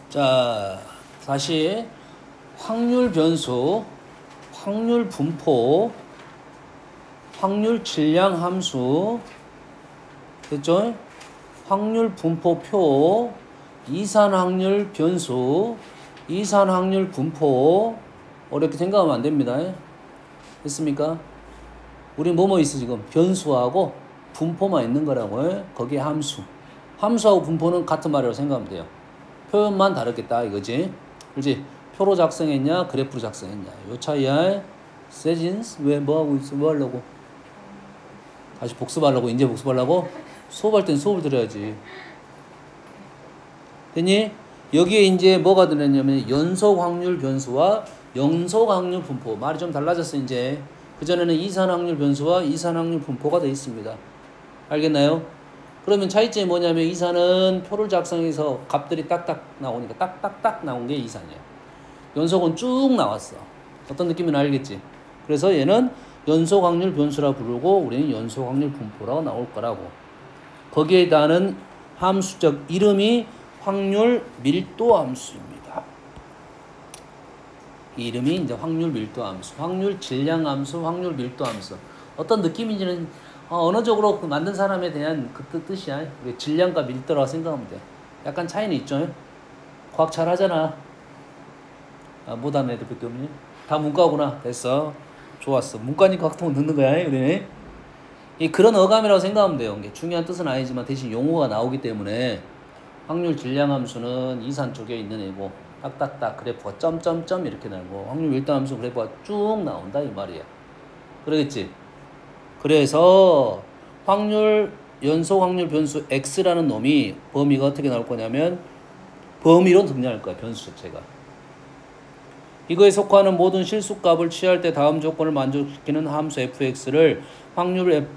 자, 다시 확률 변수, 확률 분포, 확률 질량 함수, 됐죠? 확률 분포표, 이산 확률 변수, 이산 확률 분포. 어렵게 생각하면 안 됩니다. 됐습니까? 우리 뭐뭐 있어 지금? 변수하고 분포만 있는 거라고. 거기에 함수. 함수하고 분포는 같은 말이라고 생각하면 돼요. 표현만 다르겠다 이거지. 그렇지? 표로 작성했냐 그래프로 작성했냐 요 차이야. 세진스 왜 뭐하고 있어? 뭐 하려고? 다시 복습하려고? 이제 복습하려고? 수업할 땐 수업을 들어야지. 됐니? 여기에 이제 뭐가 들었냐면 연속 확률 변수와 연속 확률 분포. 말이 좀 달라졌어 이제. 그전에는 이산 확률 변수와 이산 확률 분포가 되어 있습니다. 알겠나요? 그러면 차이점이 뭐냐면 이산은 표를 작성해서 값들이 딱딱 나오니까 딱딱딱 나온 게 이산이야. 연속은 쭉 나왔어. 어떤 느낌인지 알겠지? 그래서 얘는 연속 확률 변수라 부르고 우리는 연속 확률 분포라고 나올 거라고. 거기에 따른 함수적 이름이 확률 밀도 함수입니다. 이 이름이 이제 확률 밀도 함수, 확률 질량 함수, 확률 밀도 함수. 어떤 느낌인지는 언어적으로 만든 사람에 대한 그 뜻이야. 우리 질량과 밀도라고 생각하면 돼. 약간 차이는 있죠. 과학 잘 하잖아. 못하는 애들밖에 없니? 다 문과구나. 됐어. 좋았어. 문과니까 학통은 듣는 거야. 우리는. 이 그런 어감이라고 생각하면 돼요. 이게 중요한 뜻은 아니지만 대신 용어가 나오기 때문에 확률 질량 함수는 이산 쪽에 있는 애고 딱딱딱 그래프가 점점점 이렇게 나오고 확률 밀도 함수 그래프가 쭉 나온다 이 말이야. 그러겠지? 그래서 확률 연속 확률 변수 x라는 놈이 범위가 어떻게 나올 거냐면 범위로 등장할 거야. 변수 자체가. 이거에 속하는 모든 실수값을 취할 때 다음 조건을 만족시키는 함수 fx를 확률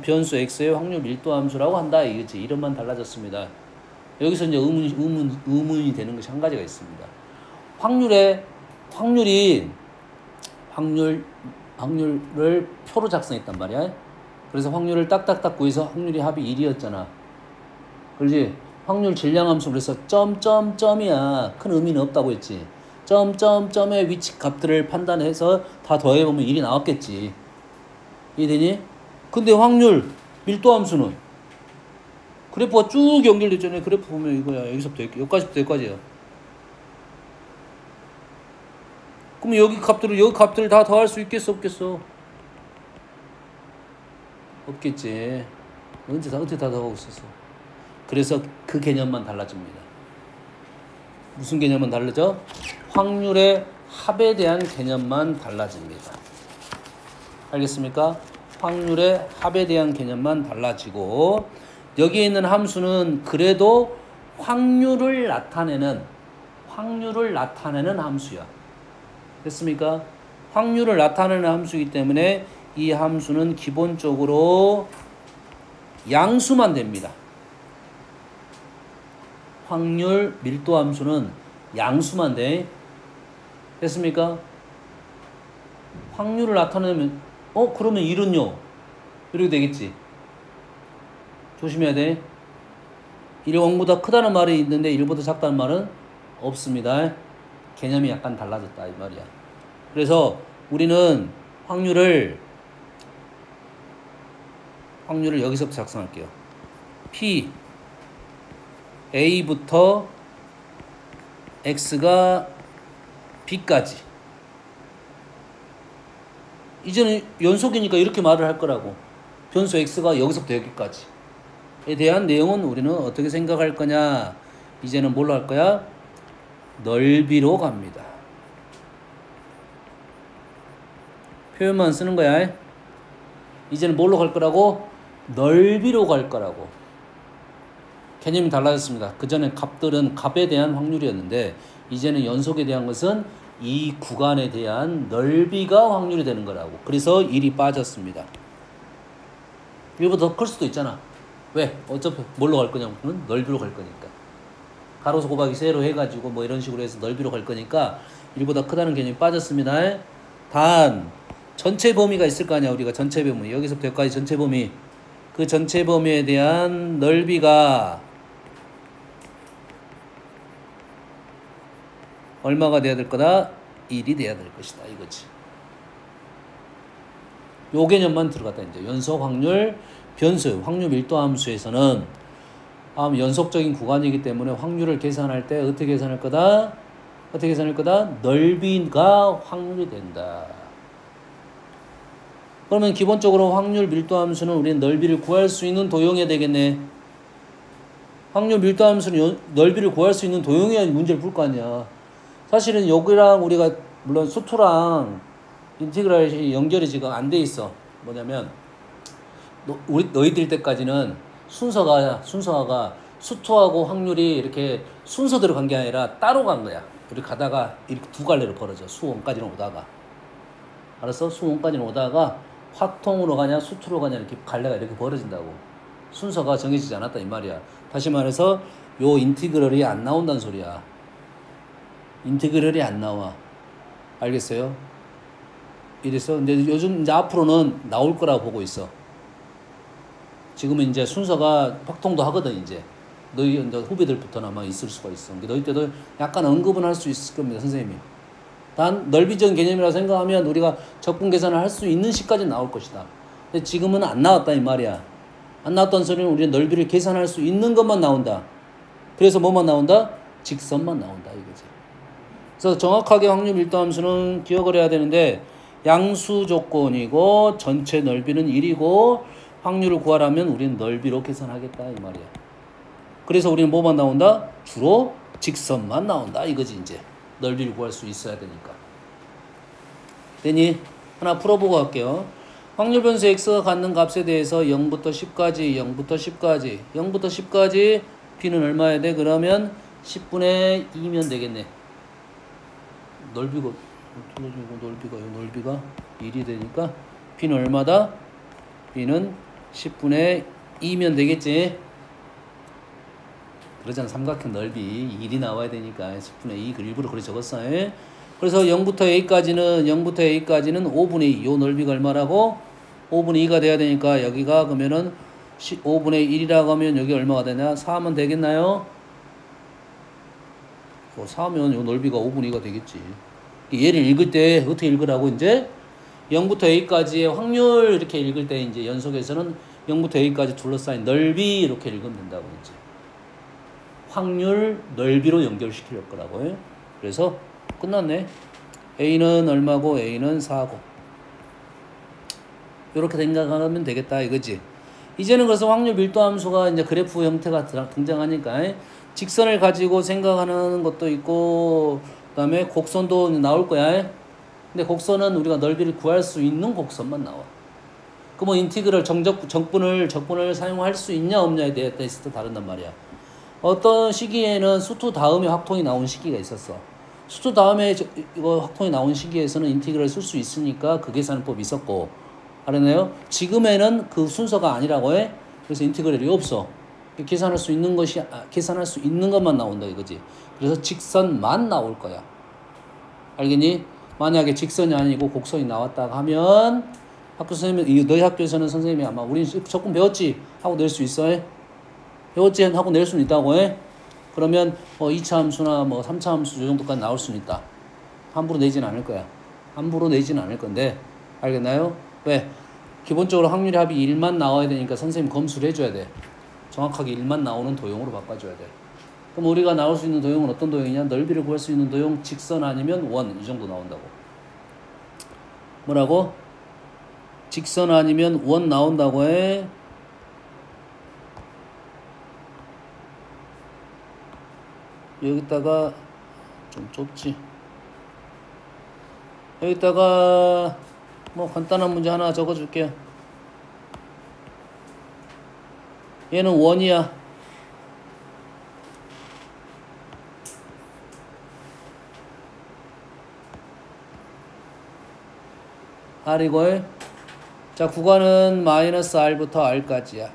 변수 x의 확률 밀도 함수라고 한다 이거지. 이름만 달라졌습니다. 여기서 이제 의문이 되는 것이 한 가지가 있습니다. 확률을 표로 작성했단 말이야. 그래서 확률을 딱딱딱 구해서 확률이 합이 1이었잖아. 그렇지? 확률 질량 함수 그래서 점점점이야. 큰 의미는 없다고 했지. 점점점의 위치 값들을 판단해서 다 더해보면 1이 나왔겠지. 이해되니? 근데 확률 밀도 함수는 그래프가 쭉 연결됐잖아요. 그래프 보면 이거야. 여기서부터 여기까지야. 그럼 여기 값들을 다 더할 수 있겠어? 없겠어? 없겠지. 어떻게 다 더하고 있었어? 그래서 그 개념만 달라집니다. 무슨 개념만 달라져? 확률의 합에 대한 개념만 달라집니다. 알겠습니까? 확률의 합에 대한 개념만 달라지고 여기에 있는 함수는 그래도 확률을 나타내는 함수야. 됐습니까? 확률을 나타내는 함수이기 때문에 이 함수는 기본적으로 양수만 됩니다. 확률 밀도 함수는 양수만 돼. 됐습니까? 확률을 나타내면 그러면 1은요? 이렇게 되겠지. 조심해야 돼. 1이 크다는 말이 있는데 1보다 작다는 말은 없습니다. 개념이 약간 달라졌다 이 말이야. 그래서 우리는 확률을 여기서부터 작성할게요. P A부터 X가 B까지. 이제는 연속이니까 이렇게 말을 할 거라고. 변수 X가 여기서부터 여기까지에 대한 내용은 우리는 어떻게 생각할 거냐. 이제는 뭘로 할 거야? 넓이로 갑니다. 표현만 쓰는 거야. 이제는 뭘로 갈 거라고? 넓이로 갈 거라고. 개념이 달라졌습니다. 그전엔 값들은 값에 대한 확률이었는데 이제는 연속에 대한 것은 이 구간에 대한 넓이가 확률이 되는 거라고. 그래서 1이 빠졌습니다. 1보다 더 클 수도 있잖아. 왜? 어차피 뭘로 갈 거냐면 넓이로 갈 거니까. 가로수 곱하기 세로 해가지고 뭐 이런 식으로 해서 넓이로 갈 거니까 1보다 크다는 개념이 빠졌습니다. 단 전체 범위가 있을 거 아니야. 우리가 전체 범위 여기서부터 여기까지 전체 범위 그 전체 범위에 대한 넓이가 얼마가 돼야 될 거다? 1이 돼야 될 것이다. 이거지. 요 개념만 들어갔다. 이제 연속 확률 변수, 확률 밀도 함수에서는 연속적인 구간이기 때문에 확률을 계산할 때 어떻게 계산할 거다? 어떻게 계산할 거다? 넓이가 확률이 된다. 그러면 기본적으로 확률 밀도 함수는 우리는 넓이를 구할 수 있는 도형이 되겠네. 확률 밀도 함수는 넓이를 구할 수 있는 도형이야 문제를 풀 거 아니야. 사실은 여기랑 우리가 물론 수투랑 인티그랄이 연결이 지금 안 돼 있어. 뭐냐면 너희들 때까지는 순서가 수투하고 확률이 이렇게 순서대로 간 게 아니라 따로 간 거야. 우리 가다가 이렇게 두 갈래로 벌어져. 수원까지는 오다가. 알았어? 수원까지는 오다가 화통으로 가냐 수투로 가냐 이렇게 갈래가 이렇게 벌어진다고. 순서가 정해지지 않았다 이 말이야. 다시 말해서 요 인티그럴이 안 나온다는 소리야. 인티그럴이 안 나와. 알겠어요? 이래서 근데 요즘 이제 앞으로는 나올 거라고 보고 있어. 지금은 이제 순서가 확통도 하거든 이제. 너희 이제 후배들부터는 아마 있을 수가 있어. 너희 때도 약간 언급은 할 수 있을 겁니다 선생님이. 단 넓이적인 개념이라고 생각하면 우리가 적분 계산을 할 수 있는 식까지 나올 것이다. 근데 지금은 안 나왔다 이 말이야. 안 나왔다는 소리는 우리는 넓이를 계산할 수 있는 것만 나온다. 그래서 뭐만 나온다? 직선만 나온다 이거지. 그래서 정확하게 확률 밀도 함수는 기억을 해야 되는데 양수 조건이고 전체 넓이는 1이고 확률을 구하려면 우리는 넓이로 계산하겠다 이 말이야. 그래서 우리는 뭐만 나온다? 주로 직선만 나온다 이거지 이제. 넓이를 구할 수 있어야 되니까. 되니? 하나 풀어보고 갈게요. 확률 변수 x가 갖는 값에 대해서 0부터 10까지 0부터 10까지 0부터 10까지 b는 얼마야 돼? 그러면 10분의 2면 되겠네. 넓이가 넓이가 1이 되니까 b는 얼마다? b는 10분의 2면 되겠지. 그러잖아. 삼각형 넓이 1이 나와야 되니까 10분의 2 일부러 그렇게 적었어. 그래서 0부터 a까지는 5분의 2. 요 넓이가 얼마라고? 5분의 2가 돼야 되니까 여기가 그러면은 5분의 1이라고 하면 여기 얼마가 되냐? 4하면 되겠나요? 4하면 요 넓이가 5분의 2가 되겠지. 얘를 읽을 때 어떻게 읽으라고 이제? 0부터 a까지의 확률 이렇게 읽을 때 이제 연속에서는 0부터 a까지 둘러싸인 넓이 이렇게 읽으면 된다고 이제. 확률 넓이로 연결시킬 거라고요. 그래서 끝났네. a는 얼마고 a는 4고. 이렇게 생각하면 되겠다 이거지. 이제는 그래서 확률 밀도 함수가 이제 그래프 형태가 등장하니까 직선을 가지고 생각하는 것도 있고 그다음에 곡선도 나올 거야. 근데 곡선은 우리가 넓이를 구할 수 있는 곡선만 나와. 그 뭐 인티그럴 적분을 사용할 수 있냐 없냐에 대해서 다른단 말이야. 어떤 시기에는 수투 다음에 확통이 나온 시기가 있었어. 수투 다음에 이거 확통이 나온 시기에서는 인티그럴 쓸 수 있으니까 그 계산법이 있었고, 알았나요? 지금에는 그 순서가 아니라고 해. 그래서 인티그럴이 없어. 계산할 수 있는 것만 나온다 이거지. 그래서 직선만 나올 거야. 알겠니? 만약에 직선이 아니고 곡선이 나왔다고 하면 학교 선생님, 너희 학교에서는 선생님이 아마 우리 적분 배웠지? 하고 낼 수 있어. 배웠지? 하고 낼 수는 있다고 해. 그러면 2차 함수나 3차 함수 이 정도까지 나올 수는 있다. 함부로 내지는 않을 거야. 함부로 내지는 않을 건데, 알겠나요? 왜? 기본적으로 확률의 합이 1만 나와야 되니까 선생님 검수를 해줘야 돼. 정확하게 1만 나오는 도형으로 바꿔줘야 돼. 그럼 우리가 나올 수 있는 도형은 어떤 도형이냐? 넓이를 구할 수 있는 도형, 직선 아니면 원, 이 정도 나온다고. 뭐라고? 직선 아니면 원 나온다고 해. 여기다가 좀 좁지. 여기다가 간단한 문제 하나 적어줄게요. 얘는 원이야. R이고, 자, 구간은 마이너스 R부터 R까지야.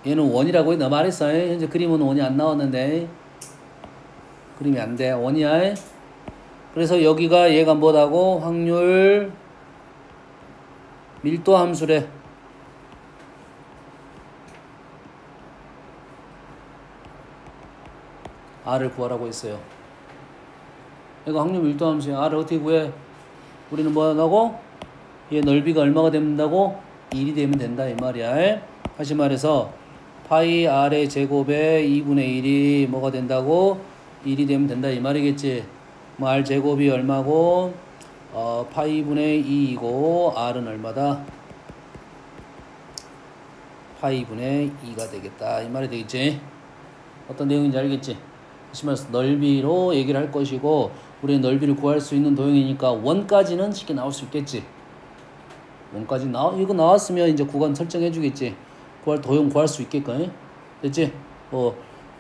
얘는 원이라고 나 말했어. 현재 그림은 원이 안 나왔는데. 그림이 안 돼. 원이야. 그래서 여기가 얘가 뭐라고? 확률 밀도 함수래. R을 구하라고 했어요. 이거 확률 밀도함수야. R을 어떻게 구해? 우리는 뭐 하고? 얘 넓이가 얼마가 된다고? 1이 되면 된다 이 말이야. 다시 말해서 파이 R의 제곱에 2분의 1이 뭐가 된다고? 1이 되면 된다 이 말이겠지. 뭐 R 제곱이 얼마고? 파이 분의 2이고 R은 얼마다? 파이 분의 2가 되겠다 이 말이 되겠지. 어떤 내용인지 알겠지? 다시 말해서 넓이로 얘기를 할 것이고 우리는 넓이를 구할 수 있는 도형이니까 원까지는 쉽게 나올 수 있겠지. 원까지 이거 나왔으면 이제 구간 설정해 주겠지. 도형 구할 수 있겠까? 됐지?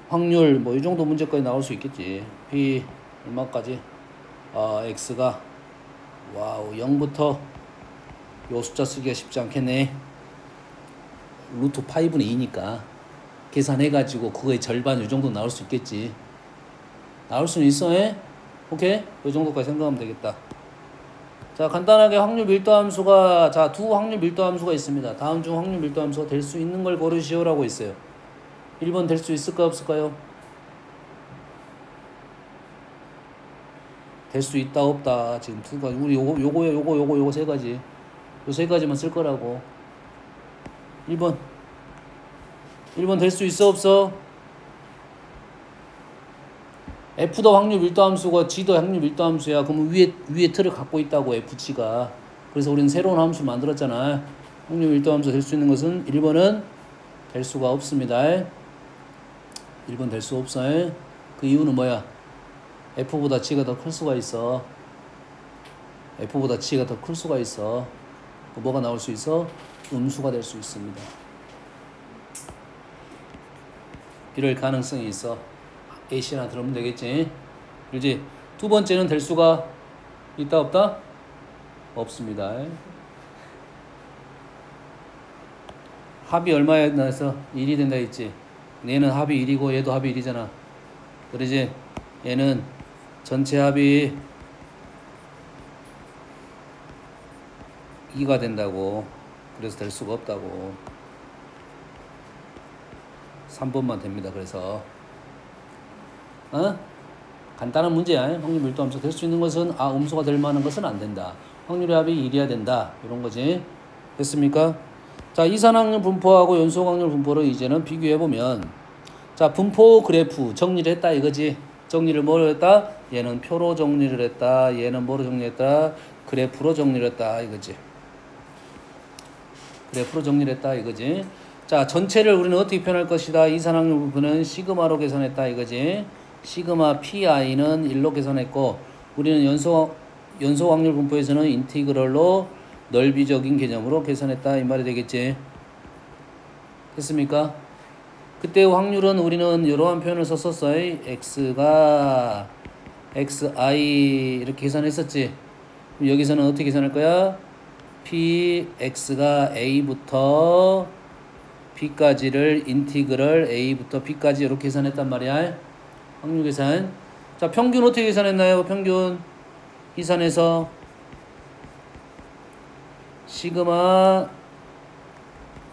확률 이 정도 문제까지 나올 수 있겠지. P 얼마까지? X가 와우 0부터 요 숫자 쓰기가 쉽지 않겠네. 루트 파이분의 2니까 계산해가지고 그거의 절반 요 정도 나올 수 있겠지. 나올 수는 있어. 오케이? 요 정도까지 생각하면 되겠다. 자, 간단하게 확률 밀도 함수가 두 확률 밀도 함수가 있습니다. 다음 중 확률 밀도 함수가 될 수 있는 걸 고르시오라고 있어요. 1번 될 수 있을까 없을까요? 될 수 있다 없다. 지금 두 가지. 우리 요거 세 가지. 요 세 가지만 쓸 거라고. 1번 될 수 있어 없어? F도 확률 밀도 함수고 G도 확률 밀도 함수야. 그러면 위에 틀을 갖고 있다고 F치가. 그래서 우리는 새로운 함수 만들었잖아. 확률 밀도 함수 될 수 있는 것은 1번은 될 수가 없습니다. 1번 될 수 없어. 그 이유는 뭐야? F보다 G가 더 클 수가 있어. F보다 G가 더 클 수가 있어. 뭐가 나올 수 있어? 음수가 될 수 있습니다. 이럴 가능성이 있어. A씨나 들으면 되겠지. 그렇지? 두 번째는 될 수가 있다 없다? 없습니다. 합이 얼마에 나서 1이 된다 했지. 얘는 합이 1이고 얘도 합이 1이잖아. 그러지? 얘는 전체 합이 2가 된다고. 그래서 될 수가 없다고. 3번만 됩니다. 그래서 간단한 문제야. 확률 밀도 함수 될 수 있는 것은 음수가 될 만한 것은 안 된다. 확률의 합이 1이어야 된다. 이런 거지. 됐습니까? 자, 이산확률 분포하고 연소확률 분포를 이제는 비교해 보면, 자, 분포 그래프 정리를 했다 이거지. 정리를 뭐로 했다? 얘는 표로 정리를 했다. 얘는 뭐로 정리했다? 그래프로 정리를 했다 이거지. 그래프로 정리를 했다 이거지. 자, 전체를 우리는 어떻게 표현할 것이다? 이산확률 분포는 시그마로 계산했다 이거지. 시그마 pi는 1로 계산했고, 우리는 연소 확률 분포에서는 인티그럴로 넓이적인 개념으로 계산했다 이 말이 되겠지. 됐습니까? 그때 확률은 우리는 이러한 표현을 썼었어요. x가 xi 이렇게 계산했었지. 그럼 여기서는 어떻게 계산할 거야? x가 a부터 b까지를 인티그럴 a부터 b까지 이렇게 계산했단 말이야. 확률 계산. 자, 평균 어떻게 계산했나요? 평균 이산에서 시그마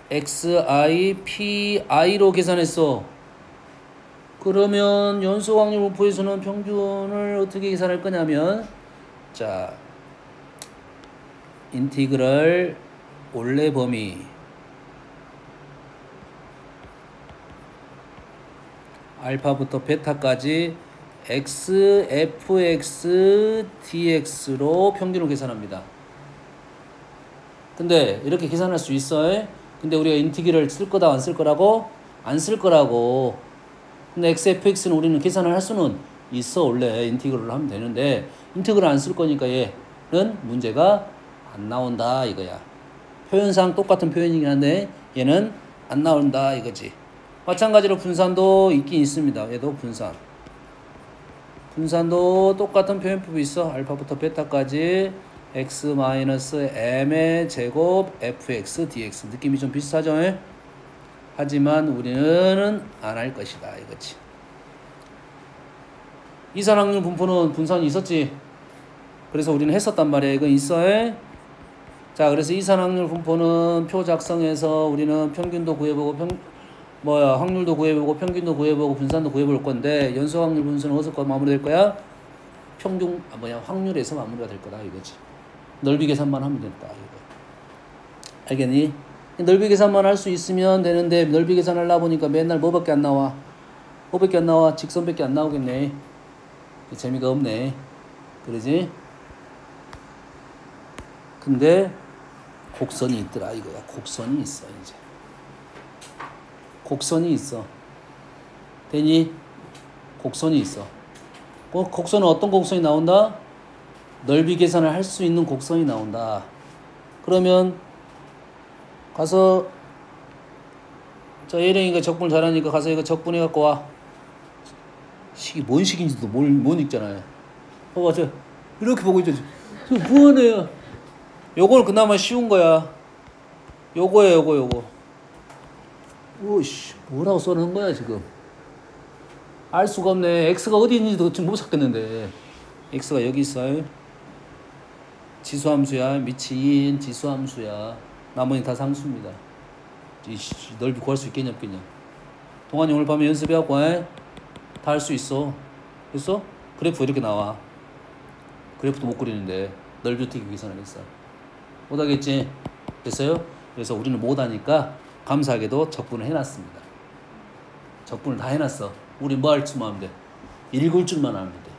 xi pi로 계산했어. 그러면 연소 확률 분포에서는 평균을 어떻게 계산할 거냐면, 자, 인티그럴 올레 범위 알파부터 베타까지 x, fx, dx로 평균을 계산합니다. 근데 이렇게 계산할 수 있어. 근데 우리가 인티그럴 쓸 거다 안 쓸 거라고? 안 쓸 거라고. 근데 x, fx는 우리는 계산을 할 수는 있어. 원래 인티그럴을 하면 되는데 인티그럴 안 쓸 거니까 얘는 문제가 안 나온다 이거야. 표현상 똑같은 표현이긴 한데 얘는 안 나온다 이거지. 마찬가지로 분산도 있긴 있습니다. 얘도 분산도 똑같은 표현법이 있어. 알파부터 베타까지 x-m의 제곱 fx dx. 느낌이 좀 비슷하죠? 하지만 우리는 안 할 것이다 이거지. 이산확률 분포는 분산이 있었지. 그래서 우리는 했었단 말이야. 이거 있어. 자, 그래서 이산확률 분포는 표 작성해서 우리는 평균도 구해보고 뭐야 확률도 구해보고 평균도 구해보고 분산도 구해볼 건데 연소 확률 분수는 어디서 마무리될 거야? 평균 확률에서 마무리가 될 거다 이거지. 넓이 계산만 하면 된다 이거. 알겠니? 넓이 계산만 할 수 있으면 되는데 넓이 계산하려고 보니까 맨날 뭐밖에 안 나와? 뭐밖에 안 나와? 직선밖에 안 나오겠네. 재미가 없네. 그러지? 근데 곡선이 있더라 이거야. 곡선이 있어 이제. 곡선이 있어. 되니? 곡선이 있어. 곡선은 어떤 곡선이 나온다? 넓이 계산을 할 수 있는 곡선이 나온다. 그러면 가서 자 예령이가 적분을 잘하니까 가서 이거 적분해 갖고 와. 식이 뭔 식인지도 못 읽잖아요. 봐봐 저 이렇게 보고 있죠. 뭐하네요. 요거는 그나마 쉬운 거야. 요거야 요거. 오씨 뭐라고 써놓은 거야 지금. 알 수가 없네. x가 어디 있는지도 지금 못 찾겠는데. x가 여기 있어. 지수함수야. 미친 지수함수야. 나머지 다 상수입니다. 넓이 구할 수 있겠냐 없겠냐. 동환이 오늘 밤에 연습해갖고 다 할 수 있어. 됐어? 그래프 이렇게 나와. 그래프도 못 그리는데 넓이 어떻게 계산하겠어. 못하겠지? 됐어요? 그래서 우리는 못하니까 감사하게도 적분을 해놨습니다. 적분을 다 해놨어. 우리 뭐 할 줄만 하면 돼. 읽을 줄만 하면 돼.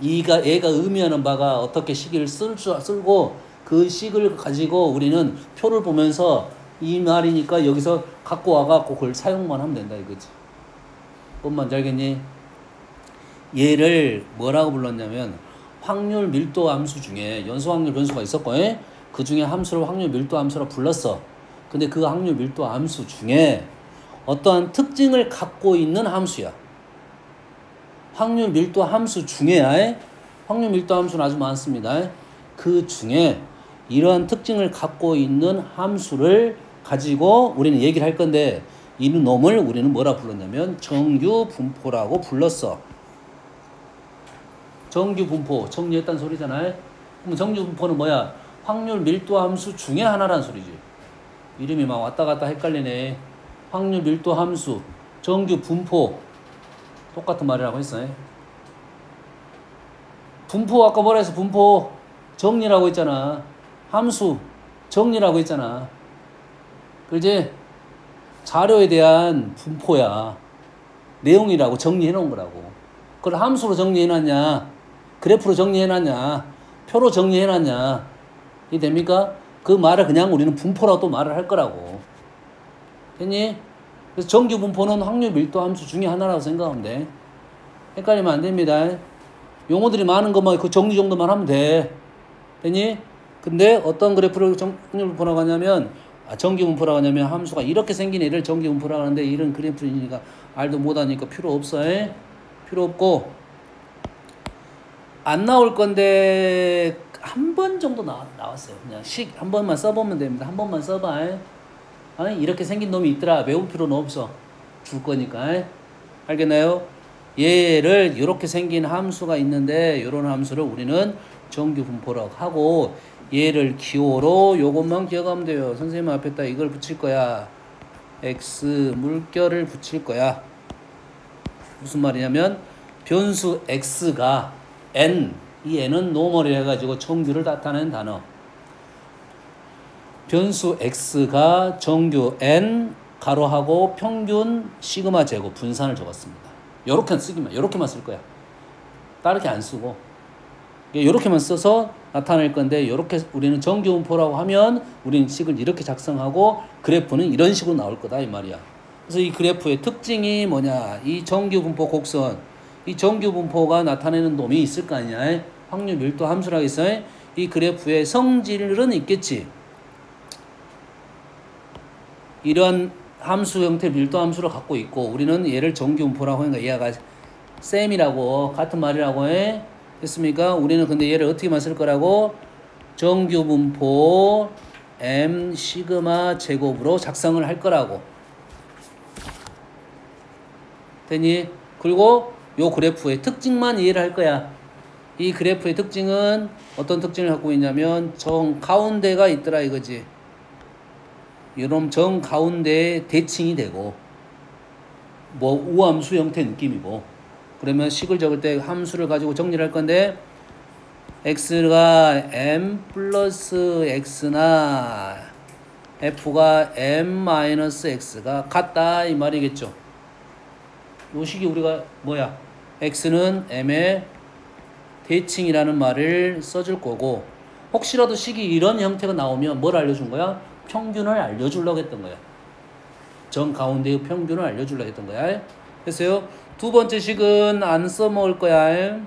얘가 의미하는 바가 어떻게 식을 쓸고 그 식을 가지고 우리는 표를 보면서 이 말이니까 여기서 갖고 와갖고 그걸 사용만 하면 된다 이거지. 뭔 말인지 알겠니? 얘를 뭐라고 불렀냐면 확률 밀도 함수 중에 연소 확률 변수가 있었고 그 중에 함수를 확률 밀도 함수라 불렀어. 근데 그 확률 밀도 함수 중에 어떠한 특징을 갖고 있는 함수야. 확률 밀도 함수 중에 확률 밀도 함수는 아주 많습니다. 그 중에 이러한 특징을 갖고 있는 함수를 가지고 우리는 얘기를 할 건데 이 놈을 우리는 뭐라 불렀냐면 정규 분포라고 불렀어. 정규 분포 정리했다는 소리잖아요. 그럼 정규 분포는 뭐야? 확률 밀도 함수 중에 하나란 소리지. 이름이 막 왔다 갔다 헷갈리네. 확률 밀도 함수 정규 분포 똑같은 말이라고 했어요. 분포 아까 뭐라 했어? 분포 정리라고 했잖아. 함수 정리라고 했잖아. 그렇지? 자료에 대한 분포야. 내용이라고 정리해 놓은 거라고. 그걸 함수로 정리해 놨냐? 그래프로 정리해 놨냐? 표로 정리해 놨냐? 이게 됩니까? 그 말을 그냥 우리는 분포라고 또 말을 할 거라고. 됐니? 그래서 정규 분포는 확률 밀도 함수 중에 하나라고 생각하면 돼. 헷갈리면 안 됩니다. 용어들이 많은 것만 그 정리 정도만 하면 돼. 됐니? 근데 어떤 그래프를 확률 분포라고 하냐면 정규 분포라고 하냐면 함수가 이렇게 생긴 애를 정규 분포라고 하는데 이런 그래프니까 알도 못하니까 필요 없어. 필요 없고 안 나올 건데 한 번 정도 나왔어요. 그냥 식 한 번만 써보면 됩니다. 한 번만 써봐. 이렇게 생긴 놈이 있더라. 외울 필요는 없어. 줄 거니까. 알겠나요? 얘를 이렇게 생긴 함수가 있는데 이런 함수를 우리는 정규 분포라고 하고 얘를 기호로 요것만 기억하면 돼요. 선생님 앞에다 이걸 붙일 거야. x 물결을 붙일 거야. 무슨 말이냐면 변수 x가 n, 이 n은 노멀이 해가지고 정규를 나타내는 단어. 변수 x가 정규 n 가로하고 평균 시그마 제곱 분산을 적었습니다. 요렇게만 쓸 거야. 다르게 안 쓰고 요렇게만 써서 나타낼 건데 요렇게 우리는 정규 분포라고 하면 우리는 식을 이렇게 작성하고 그래프는 이런 식으로 나올 거다 이 말이야. 그래서 이 그래프의 특징이 뭐냐? 이 정규 분포 곡선, 이 정규 분포가 나타내는 놈이 있을 거 아니야. 확률 밀도 함수라고 해서 이 그래프의 성질은 있겠지. 이런 함수 형태 밀도 함수를 갖고 있고 우리는 얘를 정규 분포라고 하니까 얘가 셈이라고 같은 말이라고 해. 됐습니까? 우리는 근데 얘를 어떻게만 쓸 거라고? 정규 분포 m 시그마 제곱으로 작성을 할 거라고. 됐니? 그리고 요 그래프의 특징만 이해를 할 거야. 이 그래프의 특징은 어떤 특징을 갖고 있냐면 정 가운데가 있더라 이거지. 이런 정 가운데에 대칭이 되고 뭐 우함수 형태 느낌이고 그러면 식을 적을 때 함수를 가지고 정리를 할 건데 x가 m 플러스 x나 f가 m 마이너스 x가 같다 이 말이겠죠. 요 식이 우리가 뭐야? x는 m의 대칭이라는 말을 써줄 거고 혹시라도 식이 이런 형태가 나오면 뭘 알려준 거야? 평균을 알려주려고 했던 거야. 정 가운데의 평균을 알려주려고 했던 거야. 됐어요? 두 번째 식은 안 써먹을 거야.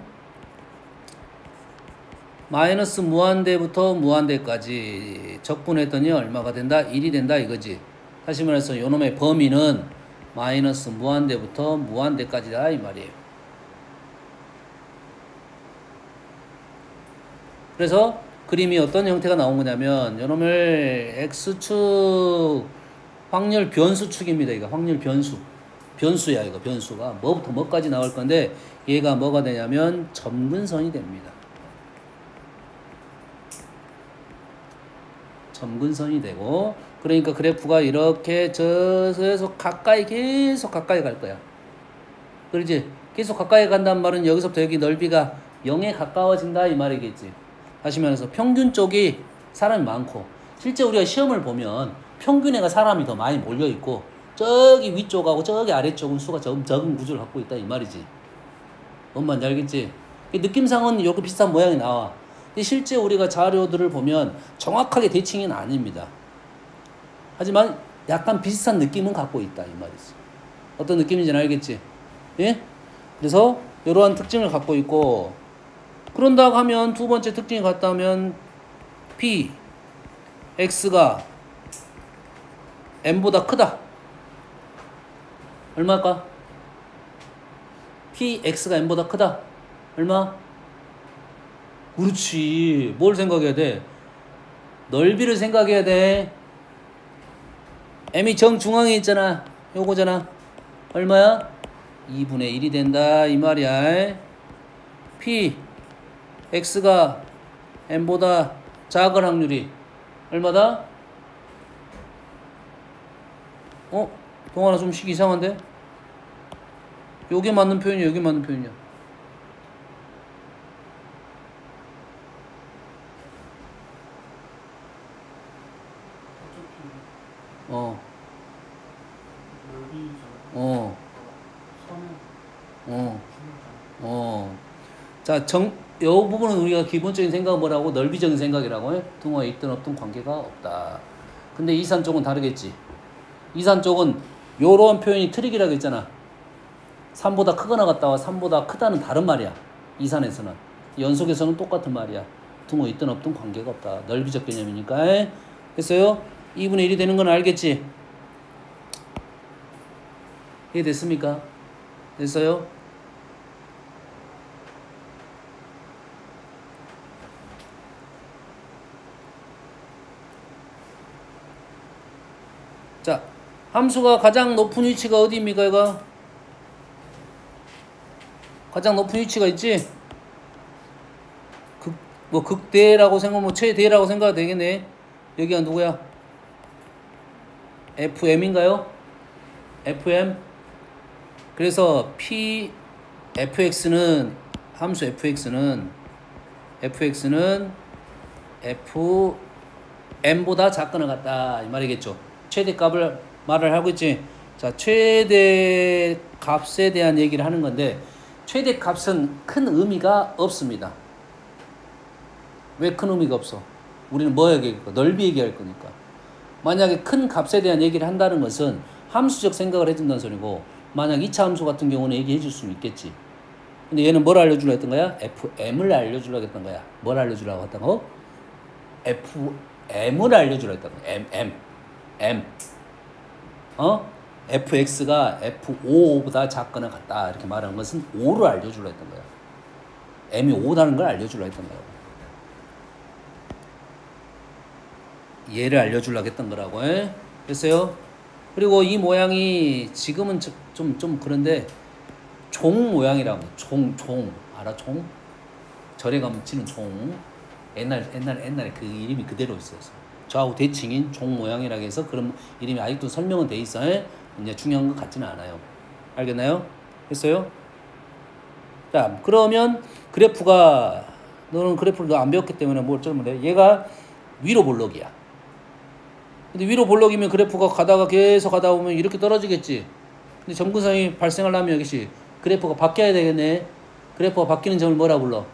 마이너스 무한대부터 무한대까지 적분했더니 얼마가 된다? 1이 된다 이거지. 다시 말해서 요놈의 범위는 마이너스 무한대부터 무한대까지다 이 말이에요. 그래서 그림이 어떤 형태가 나온 거냐면 요놈을 x축 확률 변수축입니다. 이거 확률 변수. 변수야 이거 변수가. 뭐부터 뭐까지 나올 건데 얘가 뭐가 되냐면 점근선이 됩니다. 점근선이 되고 그러니까 그래프가 이렇게 저에서 가까이 계속 가까이 갈 거야. 그렇지? 계속 가까이 간다는 말은 여기서부터 여기 넓이가 0에 가까워진다 이 말이겠지. 다시 말해서 평균 쪽이 사람이 많고 실제 우리가 시험을 보면 평균에가 사람이 더 많이 몰려있고 저기 위쪽하고 저기 아래쪽은 수가 적은 구조를 갖고 있다 이 말이지. 뭔 말인지 알겠지? 느낌상은 이렇게 비슷한 모양이 나와. 근데 실제 우리가 자료들을 보면 정확하게 대칭은 아닙니다. 하지만 약간 비슷한 느낌은 갖고 있다 이 말이지. 어떤 느낌인지는 알겠지? 예? 그래서 이러한 특징을 갖고 있고 그런다고 하면 두 번째 특징이 같다면 P, X가 M보다 크다. 얼마일까? P, X가 M보다 크다. 얼마? 그렇지. 뭘 생각해야 돼? 넓이를 생각해야 돼. M이 정중앙에 있잖아. 요거잖아. 얼마야? 2분의 1이 된다 이 말이야. P, X가 M보다 작은 확률이 얼마다? 동환아 좀 식 이상한데? 요게 맞는 표현이야 여기 맞는 표현이야. 자, 요 부분은 우리가 기본적인 생각은 뭐라고? 넓이적인 생각이라고 해? 등호에 있든 없든 관계가 없다. 근데 이산 쪽은 다르겠지. 이산 쪽은 요런 표현이 트릭이라고 했잖아. 3보다 크거나 같다와 3보다 크다는 다른 말이야. 이산에서는. 연속에서는 똑같은 말이야. 등호 있든 없든 관계가 없다. 넓이적 개념이니까. 됐어요? 2분의 1이 되는 건 알겠지? 이해됐습니까? 됐어요? 자, 함수가 가장 높은 위치가 어디입니까, 이거? 가장 높은 위치가 있지? 극대라고 생각하면, 최대라고 생각해도 되겠네. 여기가 누구야? FM인가요? FM? 그래서 fx는, 함수 fx는 fm보다 작거나 같다. 이 말이겠죠. 최대값을 말을 하고 있지. 자, 최대값에 대한 얘기를 하는 건데 최대값은 큰 의미가 없습니다. 왜 큰 의미가 없어? 우리는 뭐 얘기할 거야? 넓이 얘기할 거니까. 만약에 큰 값에 대한 얘기를 한다는 것은 함수적 생각을 해준다는 소리고 만약 2차 함수 같은 경우는 얘기해 줄 수는 있겠지. 근데 얘는 뭘 알려주려고 했던 거야? FM을 알려주려고 했던 거야. 뭘 알려주려고 했던 거? FM을 알려주려고 했던 거야. M. fx가 f5보다 작거나 같다. 이렇게 말하는 것은 5를 알려주려고 했던 거야. m이 5라는 걸 알려주려고 했던 거야. 얘를 알려주려고 했던 거라고. 됐어요? 그리고 이 모양이 지금은 좀 그런데 종 모양이라고. 종. 알아? 종? 절에 가면 치는 종. 옛날에 그 이름이 그대로 있었어. 저하고 대칭인 종 모양이라고 해서 그런 이름이 아직도 설명은 돼 있어. 이제 중요한 것 같지는 않아요. 알겠나요? 됐어요? 자, 그러면 그래프가 너는 그래프를 너 안 배웠기 때문에 뭘 어쩌면 돼? 얘가 위로 볼록이야. 근데 위로 볼록이면 그래프가 가다가 계속 가다 보면 이렇게 떨어지겠지. 근데 점근상이 발생하려면 여기시 그래프가 바뀌어야 되겠네. 그래프가 바뀌는 점을 뭐라 불러?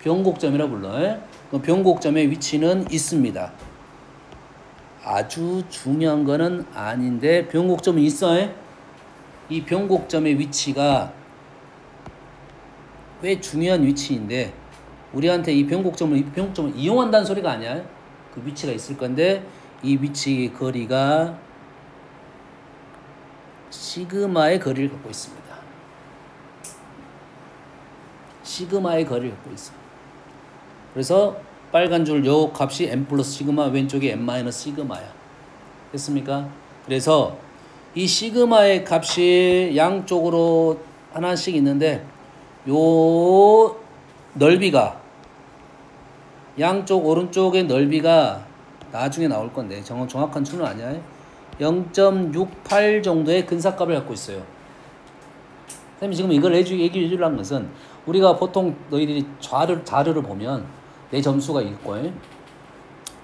변곡점이라 불러. 그 변곡점의 위치는 있습니다. 아주 중요한 거는 아닌데 변곡점은 있어. 이 변곡점의 위치가 꽤 중요한 위치인데 우리한테 이 변곡점을 이용한다는 소리가 아니야. 그 위치가 있을 건데 이 위치 거리가 시그마의 거리를 갖고 있습니다. 시그마의 거리를 갖고 있어. 그래서 빨간 줄 요 값이 n 플러스 시그마, 왼쪽이 n 마이너스 시그마야. 됐습니까? 그래서 이 시그마의 값이 양쪽으로 하나씩 있는데 요 넓이가 양쪽 오른쪽의 넓이가 나중에 나올 건데 정확한 추는 아니야. 0.68 정도의 근사값을 갖고 있어요. 선생님이 지금 이걸 얘기해 주려는 것은 우리가 보통 너희들이 자료를 보면 내 점수가 있고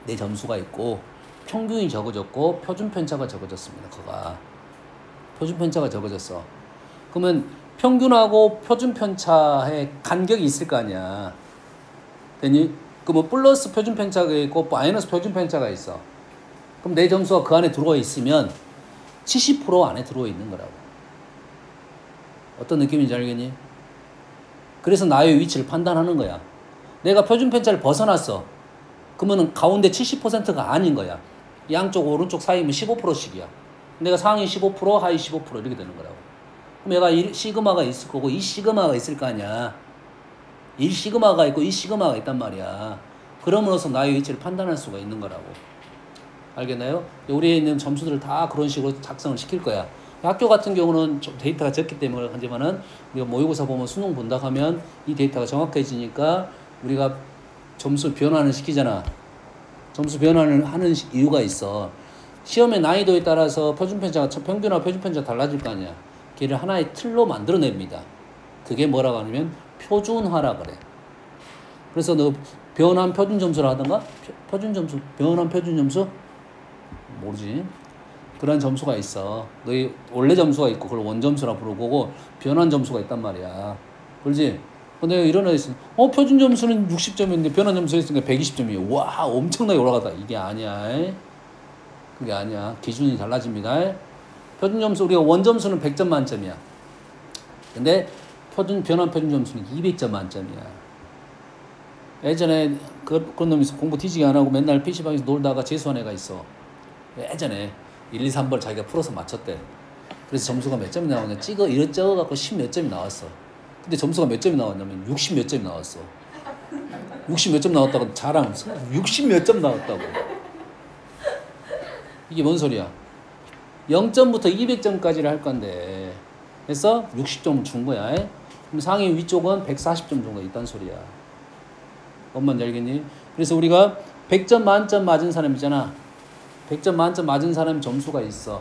내 점수가 있고 평균이 적어졌고 표준 편차가 적어졌습니다. 그가 표준 편차가 적어졌어. 그러면 평균하고 표준 편차의 간격이 있을 거 아니야. 되니? 그 뭐 플러스 표준 편차가 있고 마이너스 표준 편차가 있어. 그럼 내 점수가 그 안에 들어와 있으면 70% 안에 들어와 있는 거라고. 어떤 느낌인지 알겠니? 그래서 나의 위치를 판단하는 거야. 내가 표준 편차를 벗어났어. 그러면 가운데 70%가 아닌 거야. 양쪽 오른쪽 사이면 15%씩이야. 내가 상위 15%, 하위 15% 이렇게 되는 거라고. 그럼 얘가 시그마가 있을 거고 이 시그마가 있을 거 아니야. 이 시그마가 있고 이 시그마가 있단 말이야. 그럼으로써 나의 위치를 판단할 수가 있는 거라고. 알겠나요? 우리에 있는 점수들을 다 그런 식으로 작성을 시킬 거야. 학교 같은 경우는 좀 데이터가 적기 때문에 하지만은 우리가 모의고사 보면 수능 본다 하면 이 데이터가 정확해지니까 우리가 점수 변환을 시키잖아. 점수 변환을 하는 이유가 있어. 시험의 난이도에 따라서 표준편차가 평균하고 표준편차가 달라질 거 아니야. 걔를 하나의 틀로 만들어냅니다. 그게 뭐라고 하냐면 표준화라 그래. 그래서 너 변환 표준 점수를 하던가? 표준 점수, 변환 표준 점수? 모르지. 그런 점수가 있어. 너희 원래 점수가 있고 그걸 원점수라 부르고 변환 점수가 있단 말이야. 그렇지? 내가 이런 애 있어. 표준 점수는 60점인데 변환 점수가 있으니까 120점이에요. 와, 엄청나게 올라가다. 이게 아니야. 그게 아니야. 기준이 달라집니다. 표준 점수, 우리가 원점수는 100점 만점이야. 근데 변환 표준 점수는 200점 만점이야. 예전에 그런 놈이 있어. 공부 뒤지게 안 하고 맨날 PC방에서 놀다가 재수한 애가 있어. 예전에 1, 2, 3번 자기가 풀어서 맞췄대. 그래서 점수가 몇 점이 나오냐. 이것저것 10 몇 점이 나왔어. 근데 점수가 몇 점이 나왔냐면 60 몇 점이 나왔어. 60 몇 점 나왔다고 자랑. 60 몇 점 나왔다고. 이게 뭔 소리야. 0점부터 200점까지를 할 건데 그래서 60점을 준 거야. 그럼 상위 위쪽은 140점 정도 있단 소리야. 뭔 말인지 알겠니? 그래서 우리가 100점 만점 맞은 사람 있잖아. 100점 만점 맞은 사람 점수가 있어.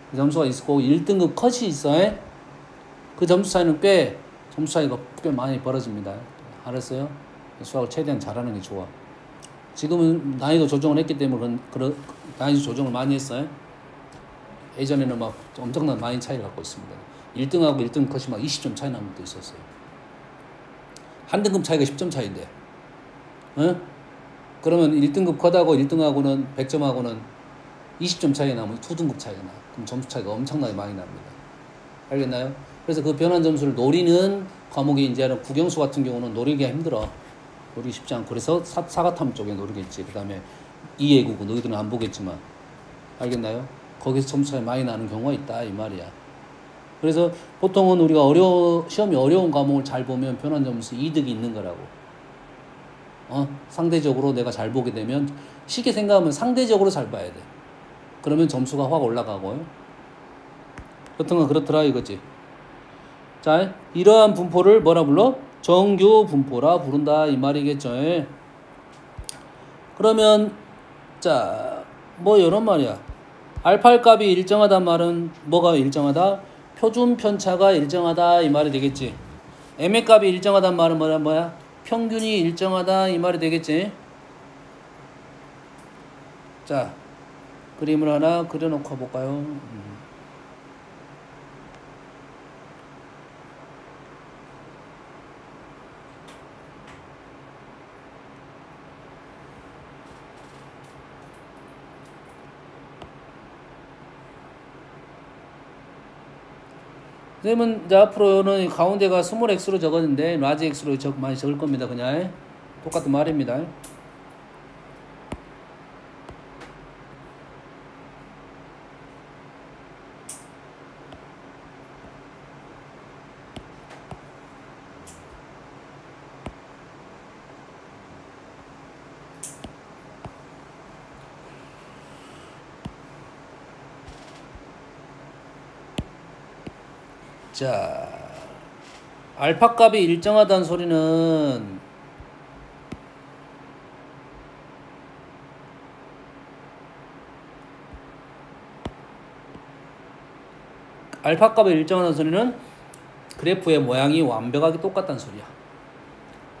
그 점수가 있고 1등급 컷이 있어. 그 점수 차이는 점수 차이가 꽤 많이 벌어집니다. 알았어요? 수학을 최대한 잘하는 게 좋아. 지금은 난이도 조정을 했기 때문에 그런 난이도 조정을 많이 했어요. 예전에는 막 엄청난 많이 차이를 갖고 있습니다. 1등하고 1등 컷이 막 20점 차이 나는 것도 있었어요. 한 등급 차이가 10점 차이인데. 그러면 1등급 컷하고 1등하고는 100점하고는 20점 차이가 나면 2등급 차이가 나. 그럼 점수 차이가 엄청나게 많이 납니다. 알겠나요? 그래서 그 변환 점수를 노리는 과목이 이제 국영수 같은 경우는 노리기가 힘들어. 노리기 쉽지 않고. 그래서 사과탐 쪽에 노리겠지. 그 다음에 이해국은 너희들은 안 보겠지만. 알겠나요? 거기서 점수 차이 많이 나는 경우가 있다. 이 말이야. 그래서 보통은 우리가 시험이 어려운 과목을 잘 보면 변환 점수 이득이 있는 거라고. 상대적으로 내가 잘 보게 되면 쉽게 생각하면 상대적으로 잘 봐야 돼. 그러면 점수가 확 올라가고요. 여튼간 그렇더라 이거지. 자, 이러한 분포를 뭐라 불러? 정규 분포라 부른다 이 말이겠죠. 그러면 자, 뭐 이런 말이야. 알파 값이 일정하단 말은 뭐가 일정하다? 표준 편차가 일정하다 이 말이 되겠지. m의 값이 일정하단 말은 뭐야? 평균이 일정하다 이 말이 되겠지. 자, 그림을 하나 그려놓고 볼까요? 선생님은 이제 앞으로는 가운데가 스몰 x로 적었는데 라지 x로 많이 적을 겁니다. 그냥 똑같은 말입니다. 자, 알파 값이 일정하다는 소리는 알파 값이 일정하다는 소리는 그래프의 모양이 완벽하게 똑같다는 소리야.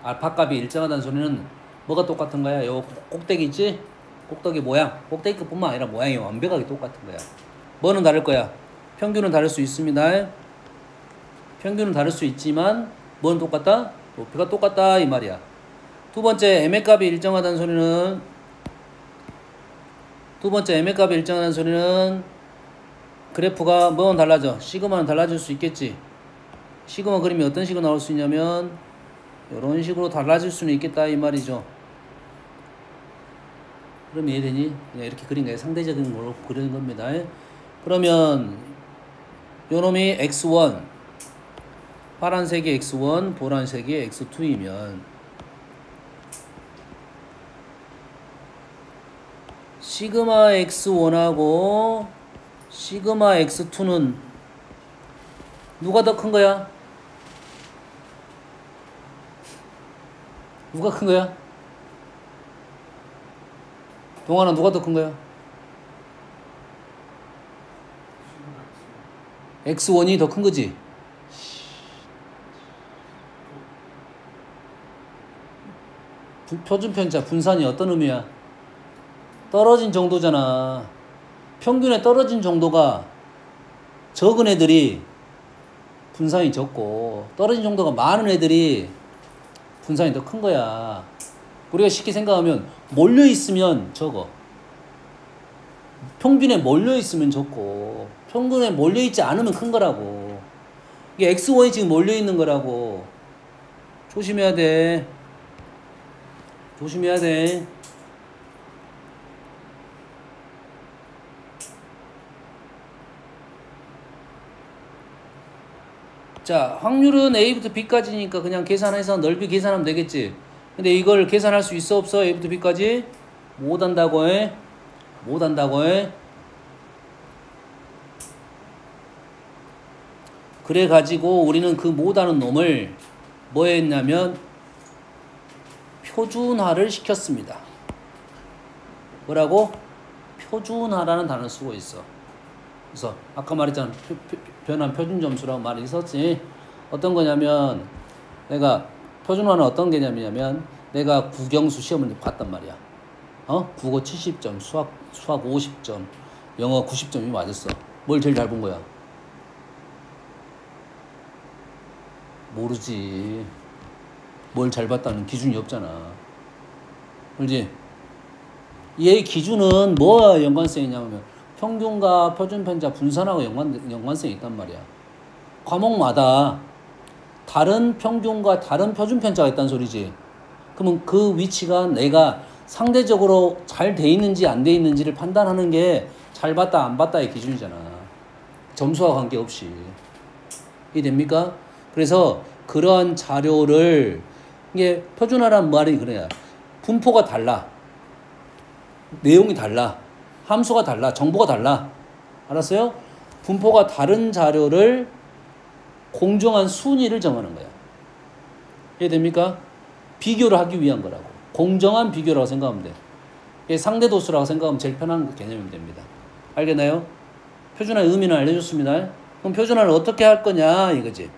알파 값이 일정하다는 소리는 뭐가 똑같은 거야? 요 꼭대기 있지? 꼭대기 모양, 꼭대기 끝뿐만 아니라 모양이 완벽하게 똑같은 거야. 뭐는 다를 거야? 평균은 다를 수 있습니다. 평균은 다를 수 있지만 뭐는 똑같다? 높이가 똑같다 이 말이야. 두 번째 m의 값이 일정하다는 소리는 그래프가 뭐는 달라져? 시그마는 달라질 수 있겠지. 시그마 그림이 어떤 식으로 나올 수 있냐면 이런 식으로 달라질 수는 있겠다 이 말이죠. 그럼 이해되니? 그냥 이렇게 그린 거예요. 상대적인 걸로 그리는 겁니다. 그러면 요놈이 x1 파란색이 x1 보라색이 x2이면 시그마 x1하고 시그마 x2는 누가 더 큰 거야? 누가 큰 거야? 동환아 누가 더 큰 거야? x1이 더 큰 거지? 표준편차 분산이 어떤 의미야? 떨어진 정도잖아. 평균에 떨어진 정도가 적은 애들이 분산이 적고 떨어진 정도가 많은 애들이 분산이 더 큰 거야. 우리가 쉽게 생각하면 몰려있으면 적어. 평균에 몰려있으면 적고 평균에 몰려있지 않으면 큰 거라고. 이게 X1이 지금 몰려있는 거라고. 조심해야 돼. 조심해야 돼. 자, 확률은 A부터 B까지니까 그냥 계산해서 넓이 계산하면 되겠지. 근데 이걸 계산할 수 있어 없어? A부터 B까지? 못 한다고 해. 못 한다고 해. 그래 가지고 우리는 그 못하는 놈을 뭐 했냐면 표준화를 시켰습니다. 뭐라고? 표준화라는 단어를 쓰고 있어. 그래서 아까 말했잖아. 변환 표준 점수라고 말이 있었지. 어떤 거냐면 내가 표준화는 어떤 개념이냐면 내가 국영수 시험을 봤단 말이야. 국어 70점, 수학 50점, 영어 90점이 맞았어. 뭘 제일 잘 본 거야? 모르지. 뭘 잘 봤다는 기준이 없잖아. 그렇지? 얘의 기준은 뭐와 연관성이 있냐면 평균과 표준편차 분산하고 연관성이 있단 말이야. 과목마다 다른 평균과 다른 표준편차가 있다는 소리지. 그러면 그 위치가 내가 상대적으로 잘 돼 있는지 안 돼 있는지를 판단하는 게 잘 봤다 안 봤다의 기준이잖아. 점수와 관계없이. 이해됩니까? 그래서 그러한 자료를 이게 표준화란 말이 그래야 분포가 달라. 내용이 달라. 함수가 달라. 정보가 달라. 알았어요? 분포가 다른 자료를 공정한 순위를 정하는 거야. 이해됩니까? 비교를 하기 위한 거라고. 공정한 비교라고 생각하면 돼. 이게 상대 도수라고 생각하면 제일 편한 개념이 됩니다. 알겠나요? 표준화의 의미는 알려줬습니다. 그럼 표준화를 어떻게 할 거냐 이거지.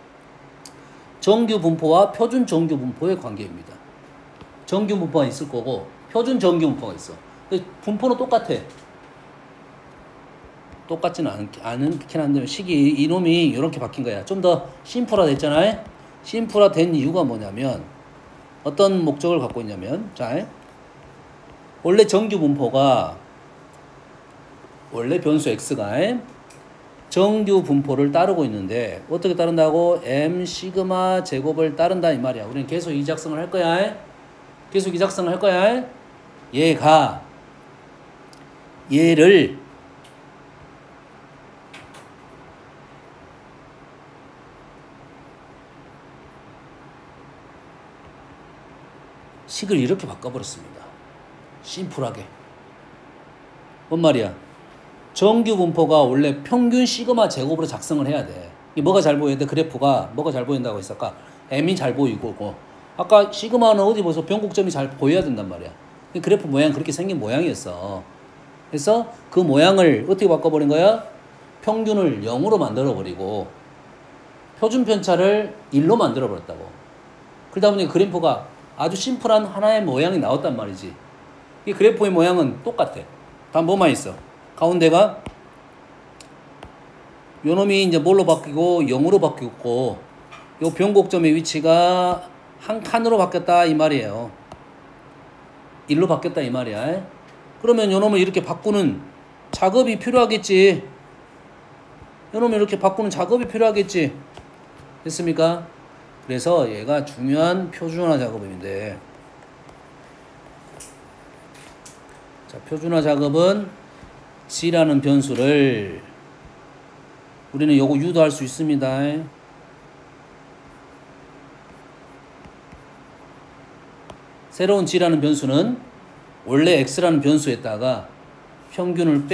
정규 분포와 표준 정규 분포의 관계입니다. 정규 분포가 있을 거고 표준 정규 분포가 있어. 분포는 똑같아. 똑같지는 않긴 한데 식이 이놈이 이렇게 바뀐 거야. 좀 더 심플화 됐잖아요. 심플화 된 이유가 뭐냐면 어떤 목적을 갖고 있냐면 자 원래 정규 분포가 원래 변수 x가 정규 분포를 따르고 있는데 어떻게 따른다고? m 시그마 제곱을 따른다 이 말이야. 우리는 계속 이 작성을 할 거야. 계속 이 작성을 할 거야. 얘를 식을 이렇게 바꿔버렸습니다. 심플하게. 뭔 말이야? 정규 분포가 원래 평균 시그마 제곱으로 작성을 해야 돼. 이 뭐가 잘 보여야 돼? 그래프가 뭐가 잘 보인다고 했을까? m이 잘 보이고 아까 시그마는 어디 보서 변곡점이 잘 보여야 된단 말이야. 그래프 모양 그렇게 생긴 모양이었어. 그래서 그 모양을 어떻게 바꿔버린 거야? 평균을 0으로 만들어버리고 표준 편차를 1로 만들어버렸다고. 그러다 보니 그래프가 아주 심플한 하나의 모양이 나왔단 말이지. 이 그래프의 모양은 똑같아. 단 뭐만 있어? 가운데가 요 놈이 이제 뭘로 바뀌고 0으로 바뀌었고 요 변곡점의 위치가 한 칸으로 바뀌었다 이 말이에요. 1로 바뀌었다 이 말이야. 그러면 요 놈을 이렇게 바꾸는 작업이 필요하겠지. 요 놈을 이렇게 바꾸는 작업이 필요하겠지. 됐습니까? 그래서 얘가 중요한 표준화 작업인데 자, 표준화 작업은 G라는 변수를 우리는 요거 유도할 수 있습니다. 새로운 G라는 변수는 원래 X라는 변수에다가 평균을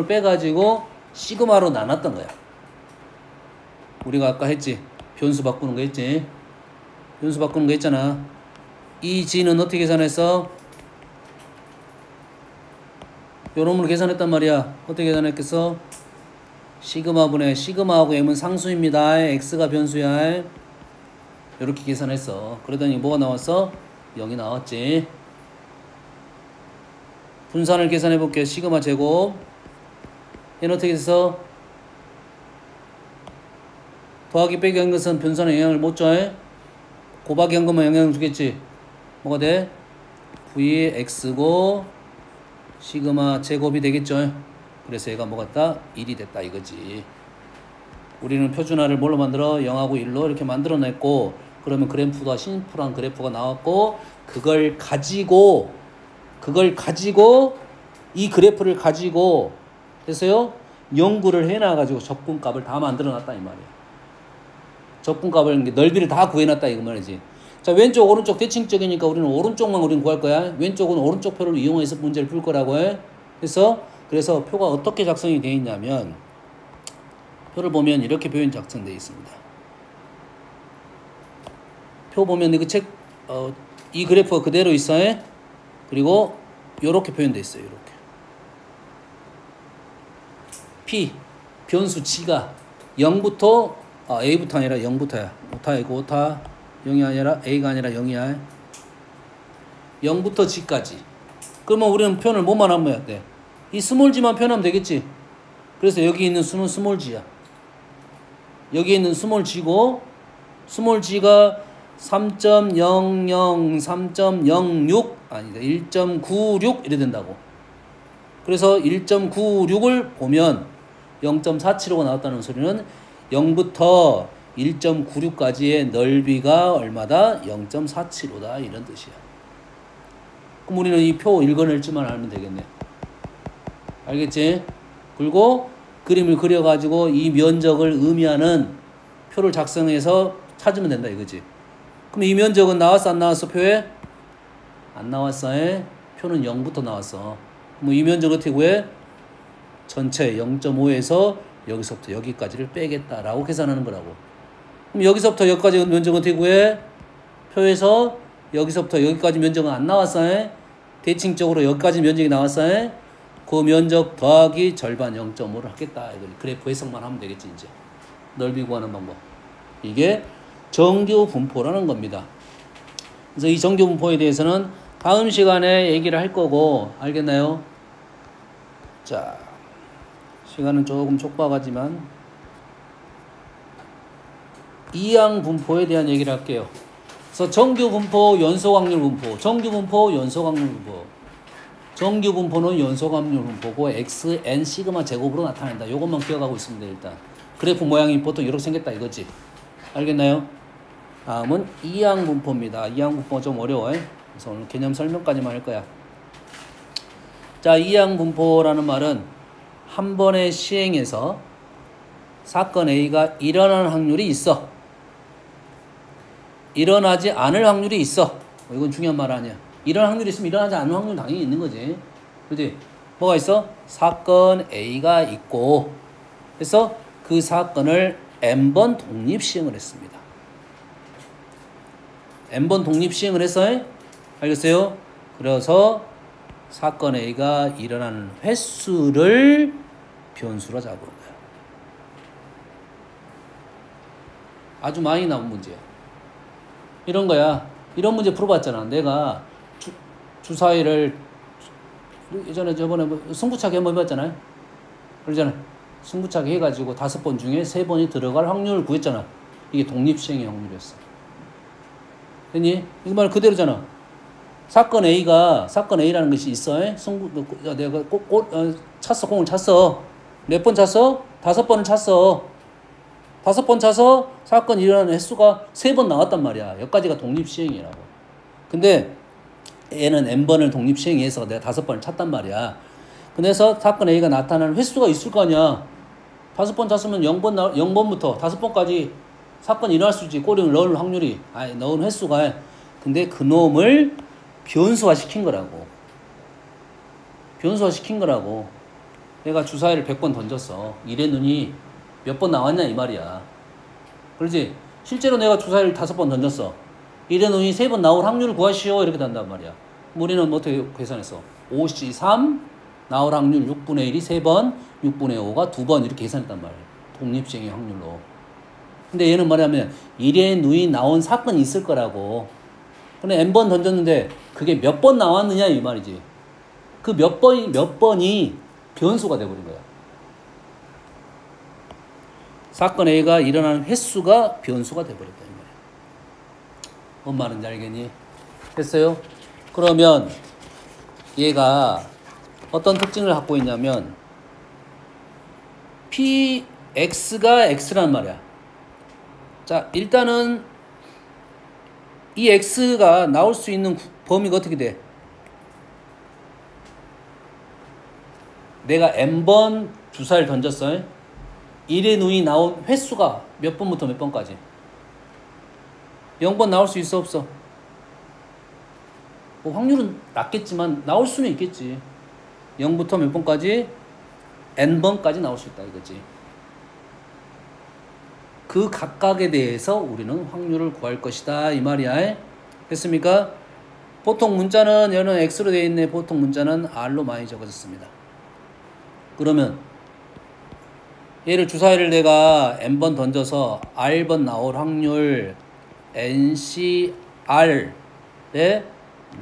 빼가지고 시그마로 나눴던 거야. 우리가 아까 했지. 변수 바꾸는 거 했지. 변수 바꾸는 거 했잖아. 이 G는 어떻게 계산했어? 요놈으로 계산했단 말이야. 어떻게 계산했겠어? 시그마분의 시그마하고 m은 상수입니다. x가 변수야. 이렇게 계산했어. 그러더니 뭐가 나왔어? 0이 나왔지. 분산을 계산해 볼게요. 시그마 제곱. 얘는 어떻게 됐어? 더하기 빼기 한 것은 변산에 영향을 못 줘. 곱하기 한 것만 영향을 주겠지. 뭐가 돼? vx고 시그마 제곱이 되겠죠. 그래서 얘가 뭐가 됐다? 1이 됐다 이거지. 우리는 표준화를 뭘로 만들어? 0하고 1로 이렇게 만들어냈고 그러면 그래프가 심플한 그래프가 나왔고 그걸 가지고 이 그래프를 가지고 됐어요? 연구를 해놔가지고 접근값을 다 만들어놨다 이 말이야. 접근값을 넓이를 다 구해놨다 이거 말이지. 자 왼쪽 오른쪽 대칭적이니까 우리는 오른쪽만 우리는 구할 거야. 왼쪽은 오른쪽 표를 이용해서 문제를 풀 거라고 해. 그래서 표가 어떻게 작성이 되어 있냐면 표를 보면 이렇게 표현 작성되어 있습니다. 표 보면 이 그래프가 그대로 있어요. 그리고 이렇게 표현되어 있어요. 이렇게 P 변수 G가 0부터 A부터 아니라 0부터야. 오타이고 오타 0이 아니라 A가 아니라 0이야. 0부터 G까지. 그러면 우리는 표현을 뭐만 하면 돼? 이 스몰 g만 표현하면 되겠지. 그래서 여기 있는 수는 스몰 g야. 여기 있는 스몰 g고 스몰 g가 3.00, 3.06 아니다 1.96 이래 된다고. 그래서 1.96을 보면 0.475가 나왔다는 소리는 0부터 1.96까지의 넓이가 얼마다? 0.475다 이런 뜻이야. 그럼 우리는 이 표 읽어낼 줄만 알면 되겠네. 알겠지? 그리고 그림을 그려가지고 이 면적을 의미하는 표를 작성해서 찾으면 된다 이거지. 그럼 이 면적은 나왔어 안 나왔어 표에? 안 나왔어. 표는 0부터 나왔어. 그럼 이 면적 어떻게 구해? 전체 0.5에서 여기서부터 여기까지를 빼겠다라고 계산하는 거라고. 그럼 여기서부터 여기까지 면적은 어떻게 구해? 표에서 여기서부터 여기까지 면적은 안 나왔어. 대칭적으로 여기까지 면적이 나왔어요. 그 면적 더하기 절반 0.5를 하겠다. 이거 그래프 해석만 하면 되겠지 이제. 넓이 구하는 방법. 이게 정규 분포라는 겁니다. 그래서 이 정규 분포에 대해서는 다음 시간에 얘기를 할 거고 알겠나요? 자, 시간은 조금 촉박하지만 이항 분포에 대한 얘기를 할게요. 그래서 정규 분포, 연속 확률 분포, 정규 분포, 연속 확률 분포. 정규 분포는 연속 확률 분포고 x, n, 시그마 제곱으로 나타낸다. 이것만 기억하고 있으면 돼 일단. 그래프 모양이 보통 이렇게 생겼다 이거지. 알겠나요? 다음은 이항 분포입니다. 이항 분포가 좀 어려워요. 그래서 오늘 개념 설명까지만 할 거야. 자, 이항 분포라는 말은 한 번의 시행에서 사건 A가 일어나는 확률이 있어. 일어나지 않을 확률이 있어. 이건 중요한 말 아니야. 일어날 확률이 있으면 일어나지 않을 확률 당연히 있는 거지. 그렇지? 뭐가 있어? 사건 A가 있고 그래서 그 사건을 n번 독립 시행을 했습니다. n번 독립 시행을 해서 알겠어요? 그래서 사건 A가 일어나는 횟수를 변수로 잡은 거야. 아주 많이 나온 문제야. 이런 거야. 이런 문제 풀어봤잖아. 내가 주사위를 예전에 저번에 뭐 승부차기 한번 해봤잖아요. 그러잖아. 승부차기 해가지고 5번 중에 3번이 들어갈 확률을 구했잖아. 이게 독립시행의 확률이었어. 됐니? 이 말 그대로잖아. 사건 A라는 것이 있어. 내가 찼어. 공을 찼어. 몇 번 찼어? 5번을 찼어. 5번 차서 사건이 일어나는 횟수가 3번 나왔단 말이야. 여기까지가 독립시행이라고. 근데 얘는 n번을 독립시행해서 내가 5번을 찼단 말이야. 그래서 사건 A가 나타나는 횟수가 있을 거 아니야. 5번 찼으면 0번부터 5번까지 사건이 일어날 수 있지. 꼬리를 넣을 확률이. 넣은 횟수가. 근데 그 놈을 변수화 시킨 거라고. 변수화 시킨 거라고. 내가 주사위를 100번 던졌어. 일의 눈이 몇 번 나왔냐 이 말이야. 그렇지? 실제로 내가 주사위를 5번 던졌어. 일의 눈이 3번 나올 확률을 구하시오. 이렇게 된단 말이야. 우리는 뭐 어떻게 계산했어? 5C3 나올 확률 6분의 1이 3번, 6분의 5가 2번 이렇게 계산했단 말이야. 독립시행의 확률로. 근데 얘는 뭐냐면 일의 눈이 나온 사건이 있을 거라고. 근데 n번 던졌는데 그게 몇 번 나왔느냐 이 말이지. 그 몇 번이 변수가 돼버린 거야. 사건 A가 일어나는 횟수가 변수가 돼버렸다 이 말이야. 뭔 말인지 알겠니? 됐어요? 그러면 얘가 어떤 특징을 갖고 있냐면 PX가 X란 말이야. 자, 일단은 이 X가 나올 수 있는 범위가 어떻게 돼? 내가 n번 주사를 던졌어요. 1의 눈이 나온 횟수가 몇 번부터 몇 번까지? 0번 나올 수 있어 없어? 뭐 확률은 낮겠지만 나올 수는 있겠지. 0부터 몇 번까지? n번까지 나올 수 있다 이거지. 그 각각에 대해서 우리는 확률을 구할 것이다 이 말이야. 됐습니까? 보통 문자는 얘는 X로 되어 있네. 보통 문자는 R로 많이 적어졌습니다. 그러면 얘를 주사위를 내가 n번 던져서 R번 나올 확률 NCR에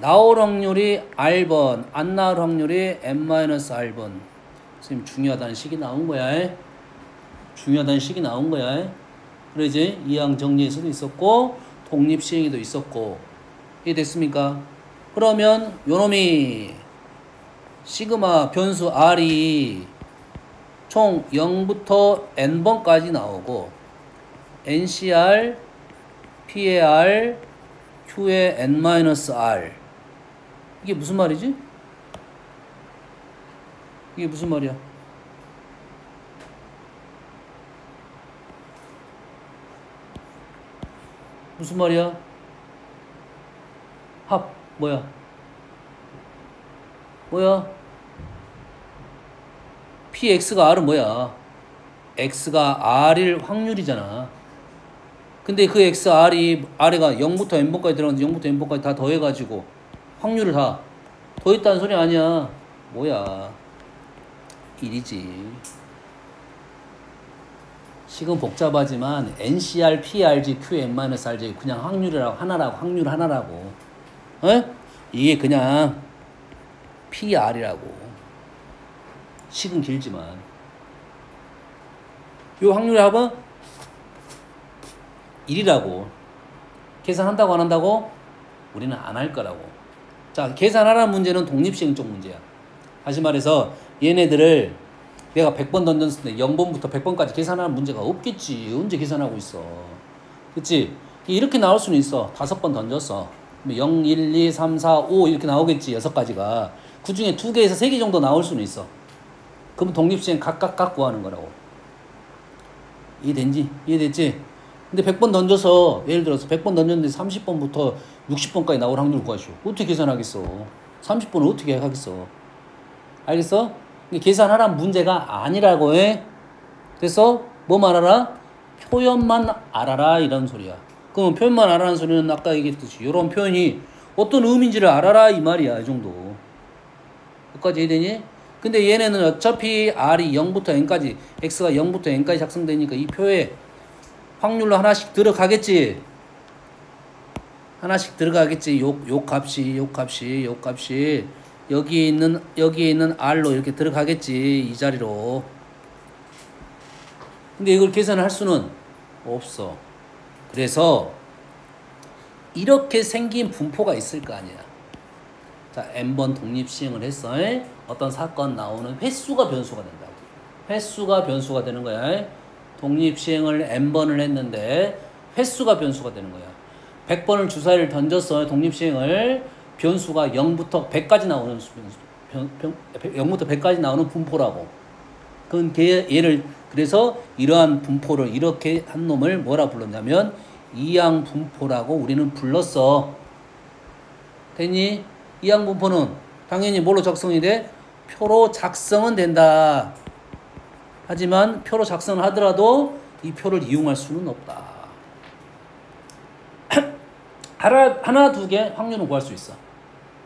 나올 확률이 R번, 안 나올 확률이 N-R번. 선생님 중요하다는 식이 나온 거야. 중요하다는 식이 나온 거야. 그러지? 이항 정리에서도 있었고 독립시행에도 있었고. 이해됐습니까? 그러면 요놈이 시그마 변수 R이 총 0부터 n번까지 나오고 NCR, P의 R, Q의 N-R. 이게 무슨 말이지? 이게 무슨 말이야? 무슨 말이야? 합 뭐야? PX가 R은 뭐야? X가 R일 확률이잖아. 근데 그 XR이 R가 0부터 N번까지 들어가는데 0부터 N번까지 다 더해가지고 확률을 다 더 있다는 소리 아니야. 뭐야. 1이지. 식은 복잡하지만 NCR, PRG, QM-RJ 그냥 확률이라고 하나라고 확률 하나라고. 어? 이게 그냥 PR이라고. 식은 길지만 요 확률의 합은 1이라고. 계산한다고 안 한다고? 우리는 안 할 거라고. 자, 계산하라는 문제는 독립시행적 문제야. 다시 말해서 얘네들을 내가 100번 던졌을 때 0번부터 100번까지 계산하는 문제가 없겠지. 언제 계산하고 있어. 그치? 이렇게 나올 수는 있어. 5번 던졌어. 0, 1, 2, 3, 4, 5 이렇게 나오겠지. 6가지가. 그 중에 2개에서 3개 정도 나올 수는 있어. 그럼 독립시행 각각 구하는 거라고. 이해된지? 이해됐지? 근데 100번 던져서 예를 들어서 100번 던졌는데 30번부터 60번까지 나올 확률을 구하시오. 어떻게 계산하겠어? 30번을 어떻게 하겠어? 알겠어? 계산하라는 문제가 아니라고 해. 그래서 뭐만 알아라? 표현만 알아라 이런 소리야. 그러면 표현만 알아라는 소리는 아까 얘기했듯이 이런 표현이 어떤 의미인지를 알아라 이 말이야. 이 정도. 여기까지 이해되니? 근데 얘네는 어차피 R이 0부터 N까지 X가 0부터 N까지 작성되니까 이 표에 확률로 하나씩 들어가겠지. 하나씩 들어가겠지. 요 값이 여기에 있는 R로 이렇게 들어가겠지. 이 자리로. 근데 이걸 계산할 수는 없어. 그래서 이렇게 생긴 분포가 있을 거 아니야. 자, n번 독립시행을 했어. 어떤 사건 나오는 횟수가 변수가 된다고. 횟수가 변수가 되는 거야. 독립시행을 n번을 했는데 횟수가 변수가 되는 거야. 100번을 주사위를 던졌어. 독립시행을. 변수가 0부터 100까지 나오는 0부터 100까지 나오는 분포라고. 그건 얘를 그래서 이러한 분포를 이렇게 한 놈을 뭐라 불렀냐면 이항 분포라고 우리는 불렀어. 됐니? 이항 분포는 당연히 뭘로 작성이 돼? 표로 작성은 된다. 하지만 표로 작성을 하더라도 이 표를 이용할 수는 없다. 하나, 두 개 확률은 구할 수 있어.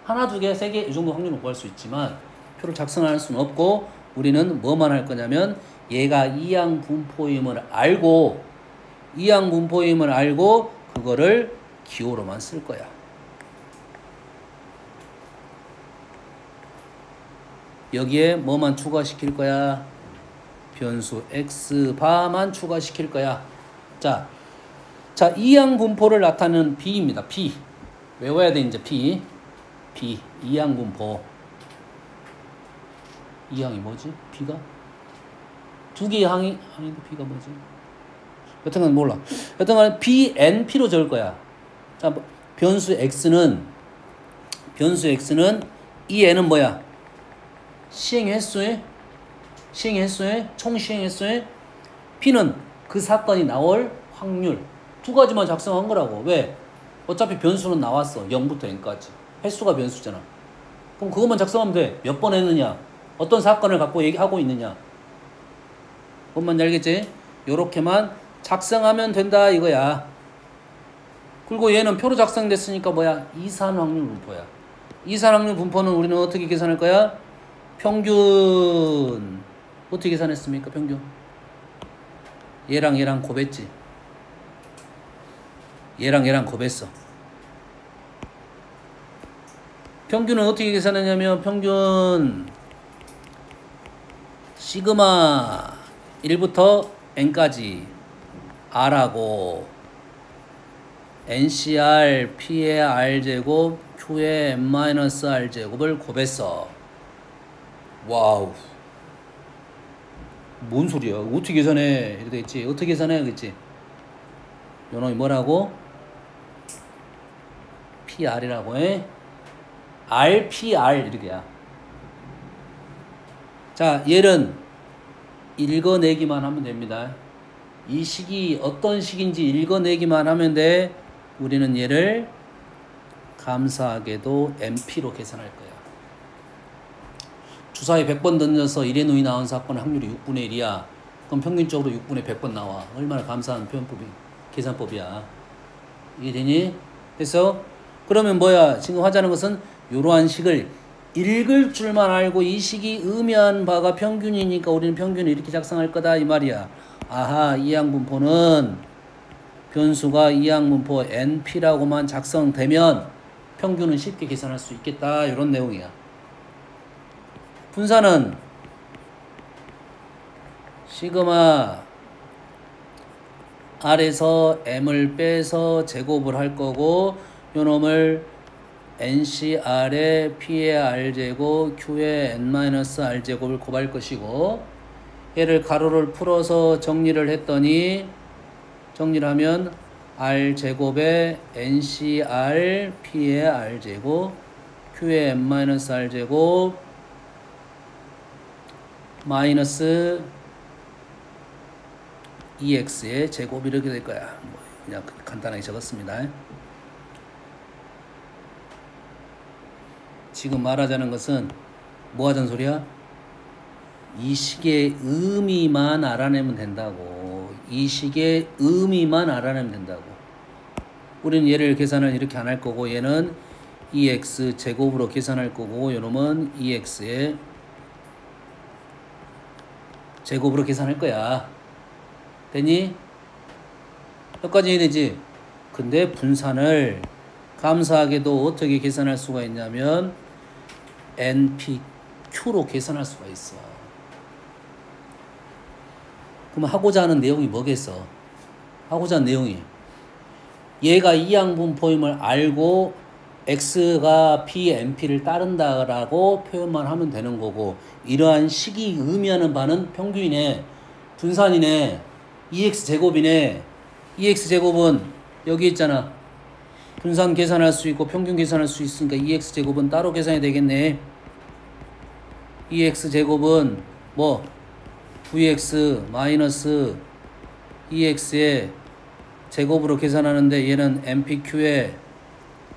하나, 두 개, 세 개 이 정도 확률은 구할 수 있지만 표를 작성할 수는 없고 우리는 뭐만 할 거냐면 얘가 이항 분포임을 알고 그거를 기호로만 쓸 거야. 여기에 뭐만 추가시킬 거야? 변수 x바만 추가시킬 거야. 자, 이항 분포를 나타내는 b입니다. b. 외워야 돼 이제 b. 이항 분포. 이항이 뭐지? b가? 두 개의 항인데 b가 뭐지? 여튼간 몰라. 여튼간 b, n, p로 적을 거야. 자, 변수 x는 이 n은 뭐야? 시행 횟수에 총 시행 횟수에 p는 그 사건이 나올 확률. 두 가지만 작성한 거라고. 왜? 어차피 변수는 나왔어. 0부터 n까지. 횟수가 변수잖아. 그럼 그것만 작성하면 돼. 몇 번 했느냐? 어떤 사건을 갖고 얘기하고 있느냐? 뭔 알겠지? 요렇게만 작성하면 된다 이거야. 그리고 얘는 표로 작성됐으니까 뭐야? 이산 확률 분포야. 이산 확률 분포는 우리는 어떻게 계산할 거야? 평균. 어떻게 계산했습니까? 평균. 얘랑 곱했지. 얘랑 곱했어. 평균은 어떻게 계산했냐면 평균 시그마 1부터 n까지 r하고 ncr p의 r제곱 q의 n-r제곱을 곱했어. 와우. 뭔 소리야? 어떻게 계산해? 이렇게 되겠지. 어떻게 계산해? 그랬지. 요놈이 뭐라고? PR이라고 해. RPR 이렇게야. 자, 얘는 읽어내기만 하면 됩니다. 이 식이 어떤 식인지 읽어내기만 하면 돼. 우리는 얘를 감사하게도 MP로 계산할 거야. 주사위 100번 던져서 1의 누이 나온 사건의 확률이 6분의 1이야. 그럼 평균적으로 6분의 100번 나와. 얼마나 감사한 표현법이, 계산법이야. 이해되니? 그래서 그러면 뭐야? 지금 하자는 것은 이러한 식을 읽을 줄만 알고 이 식이 의미한 바가 평균이니까 우리는 평균을 이렇게 작성할 거다 이 말이야. 아하, 이항분포는 변수가 이항분포 np라고만 작성되면 평균은 쉽게 계산할 수 있겠다 이런 내용이야. 분산은 시그마 R에서 M을 빼서 제곱을 할 거고 요 놈을 NCR에 P의 R제곱 Q의 N-R제곱을 곱할 것이고 얘를 가로를 풀어서 정리를 했더니 정리를 하면 R제곱에 NCR P의 R제곱 Q의 N-R제곱 마이너스 EX의 제곱 이렇게 될 거야. 뭐 그냥 간단하게 적었습니다. 지금 말하자는 것은 뭐 하자는 소리야? 이 식의 의미만 알아내면 된다고. 이 식의 의미만 알아내면 된다고. 우리는 얘를 계산을 이렇게 안 할 거고 얘는 EX 제곱으로 계산할 거고 요놈은 EX의 제곱으로 계산할 거야. 되니? 여기까지 해야되지? 근데 분산을 감사하게도 어떻게 계산할 수가 있냐면 NPQ로 계산할 수가 있어. 그럼 하고자 하는 내용이 뭐겠어? 하고자 하는 내용이 얘가 이항분포임을 알고 X가 P, NP를 따른다라고 표현만 하면 되는 거고 이러한 식이 의미하는 바는 평균이네. 분산이네. EX제곱이네. EX제곱은 여기 있잖아. 분산 계산할 수 있고 평균 계산할 수 있으니까 EX제곱은 따로 계산이 되겠네. EX제곱은 뭐 VX 마이너스 EX의 제곱으로 계산하는데 얘는 NPQ의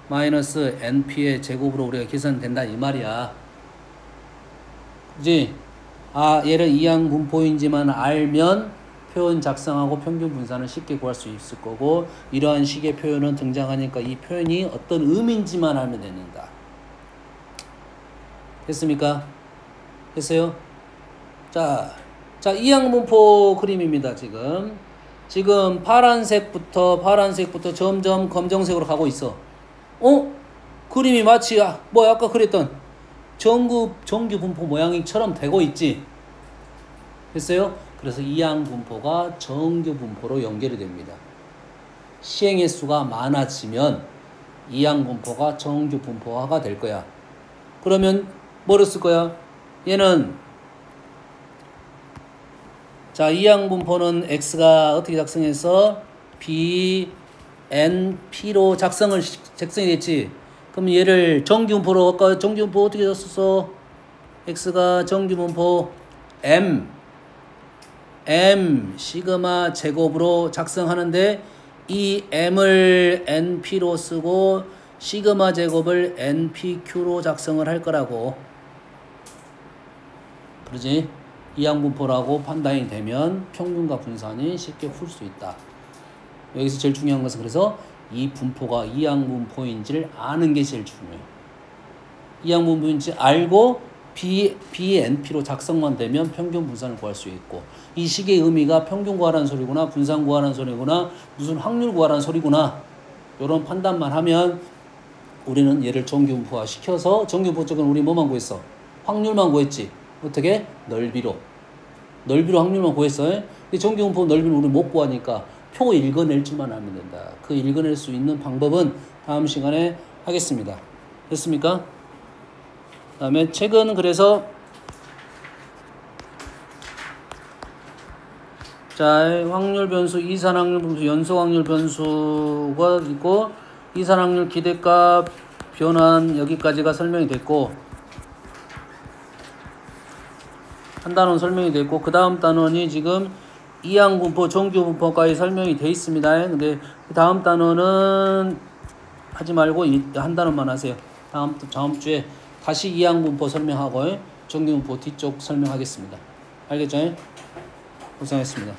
마이너스 NP의 제곱으로 우리가 계산된다 이 말이야. 그지? 아, 얘를 이항분포인지만 알면 표현 작성하고 평균 분산을 쉽게 구할 수 있을 거고 이러한 식의 표현은 등장하니까 이 표현이 어떤 의미인지만 알면 된다. 됐습니까? 됐어요? 자, 이항분포 그림입니다. 지금 파란색부터 점점 검정색으로 가고 있어. 그림이 마치 아까 그랬던 정규 분포 모양처럼 되고 있지. 됐어요? 그래서 이항분포가 정규 분포로 연결이 됩니다. 시행의 수가 많아지면 이항분포가 정규 분포화가 될 거야. 그러면 뭐를 쓸 거야? 얘는 자, 이항분포는 X가 어떻게 작성해서 B, N, P로 작성이 됐지. 그럼 얘를 정규분포로 아까 정규분포 어떻게 썼어? X가 정규분포 M 시그마 제곱으로 작성하는데 이 M을 NP로 쓰고 시그마 제곱을 NPQ로 작성을 할 거라고. 그러지? 이항분포라고 판단이 되면 평균과 분산이 쉽게 풀 수 있다. 여기서 제일 중요한 것은 그래서 이 분포가 이항분포인지를 아는 게 제일 중요해. 이항분포인지 알고 BNP로 작성만 되면 평균 분산을 구할 수 있고 이 식의 의미가 평균 구하라는 소리구나 분산 구하라는 소리구나 무슨 확률 구하라는 소리구나 이런 판단만 하면 우리는 얘를 정규분포화 시켜서 정규분포 쪽은 우리 뭐만 구했어? 확률만 구했지. 어떻게? 넓이로 확률만 구했어. 근데 정규분포 넓이는 우리 못 구하니까 표 읽어낼 줄만 알면 된다. 그 읽어낼 수 있는 방법은 다음 시간에 하겠습니다. 됐습니까? 그 다음에 책은 그래서 자, 확률 변수, 이산 확률 변수, 연속 확률 변수가 있고 이산 확률 기대값 변환 여기까지가 설명이 됐고 한 단원 설명이 됐고 그 다음 단원이 지금 이항분포, 정규분포까지 설명이 돼 있습니다. 근데 그 다음 단원은 하지 말고 한 단원만 하세요. 다음 주에 다시 이항분포 설명하고 정규분포 뒤쪽 설명하겠습니다. 알겠죠? 고생하셨습니다.